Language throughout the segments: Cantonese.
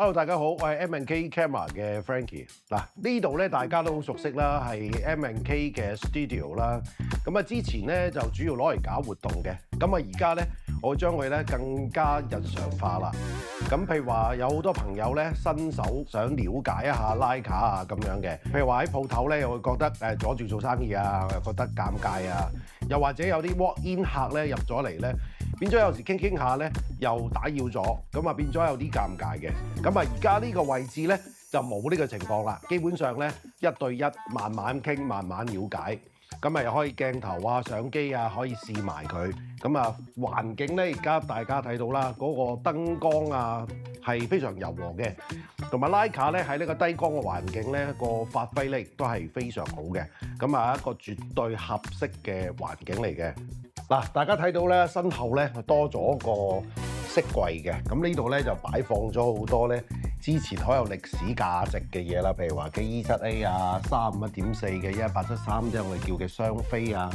Hello，大家好，我係 M&K Camera 嘅 Frankie。嗱，呢度咧大家都好熟悉啦，係 M&K 嘅 studio 啦。咁啊，之前咧就主要攞嚟搞活動嘅。咁啊，而家咧我會將佢咧更加日常化啦。咁譬如話有好多朋友咧新手想了解一下拉卡啊咁樣嘅，譬如話喺鋪頭咧又會覺得阻住做生意啊，又覺得尷尬啊，又或者有啲 walk-in 客咧入咗嚟咧。變咗有時傾下咧，又打擾咗，咁啊變咗有啲尷尬嘅。咁啊而家呢個位置咧就冇呢個情況啦，基本上咧一對一慢慢傾，慢慢了解。咁啊又可以鏡頭啊、相機啊可以試埋佢。咁啊環境咧而家大家睇到啦，嗰個燈光啊係非常柔和嘅，同埋拉卡咧喺呢個低光嘅環境咧個發揮力都係非常好嘅。咁啊一個絕對合適嘅環境嚟嘅。嗱，大家睇到咧，身後咧多咗個飾櫃嘅，咁呢度咧就擺放咗好多咧之前好有歷史價值嘅嘢啦，譬如話 K-E7A 啊、351.4嘅11873即係我哋叫嘅雙飛啊，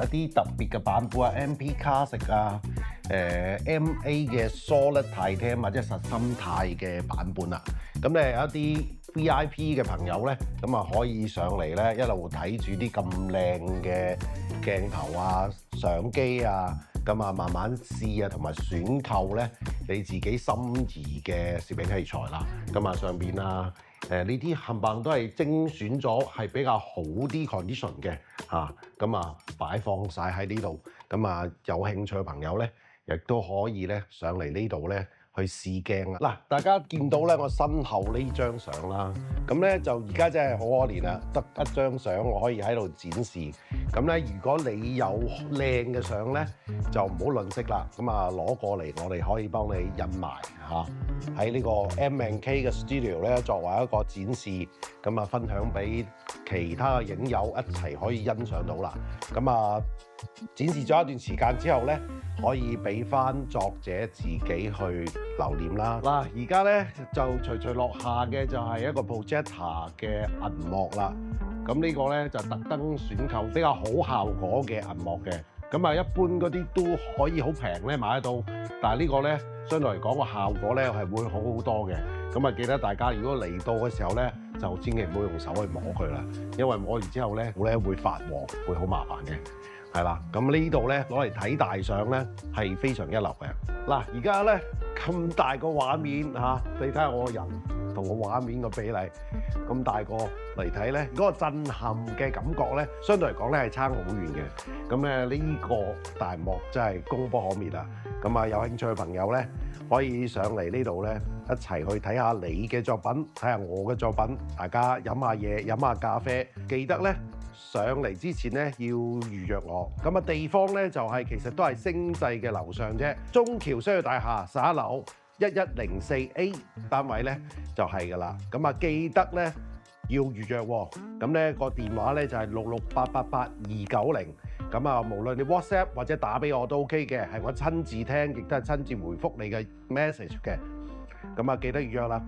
一啲特別嘅版本啊 MP Classic 啊、MA 嘅 Solid Titanium 或者實心鈦嘅版本啦，咁咧有一啲 VIP 嘅朋友咧，咁啊可以上嚟咧一路睇住啲咁靚嘅鏡頭啊、相機啊，咁啊慢慢試啊，同埋選購咧你自己心儀嘅攝影器材啦。咁啊上邊啊呢啲冚唪唥都係精選咗係比較好啲 condition 嘅嚇，咁啊擺放晒喺呢度。咁啊有興趣嘅朋友咧，亦都可以咧上嚟呢度咧去試鏡啦！嗱，大家見到咧我身後呢張相啦，咁咧就而家真係好可憐啦，得一張相我可以喺度展示。咁咧，如果你有靚嘅相咧，就唔好吝嗇啦。咁啊攞過嚟，我哋可以幫你印埋嚇喺呢個 M&K 嘅 studio 咧，作為一個展示，咁啊分享俾其他嘅影友一齊可以欣賞到啦。咁啊展示咗一段時間之後咧，可以俾翻作者自己去留念啦。嗱，而家咧就隨落下嘅就係一個 projector 嘅銀幕啦。咁呢個咧就特登選購比較好效果嘅銀幕嘅。咁啊，一般嗰啲都可以好平咧買得到，但係呢個咧相對嚟講個效果咧係會好好多嘅。咁啊，記得大家如果嚟到嘅時候咧，就千祈唔好用手去摸佢啦，因為摸完之後咧會發黃，會好麻煩嘅。係啦，咁呢度咧攞嚟睇大相咧係非常一流嘅。嗱，而家咧咁大個畫面嚇，你睇下我個人同個畫面個比例咁大個嚟睇咧，嗰個震撼嘅感覺咧，相對嚟講咧係差好遠嘅。咁咧呢個大幕真係功不可沒啊！咁啊，有興趣嘅朋友咧，可以上嚟呢度咧一齊去睇下你嘅作品，睇下我嘅作品，大家飲下嘢，飲下咖啡，記得咧上嚟之前咧要預約我。咁啊地方咧就係其實都係星際嘅樓上啫，中橋商業大廈11樓1104A 單位咧就係㗎啦。咁啊記得咧要預約喎。咁咧個電話咧就係668888290。咁啊無論你 WhatsApp 或者打俾我都 OK 嘅，係我親自聽，亦都係親自回覆你嘅 message 嘅。咁啊記得預約啦。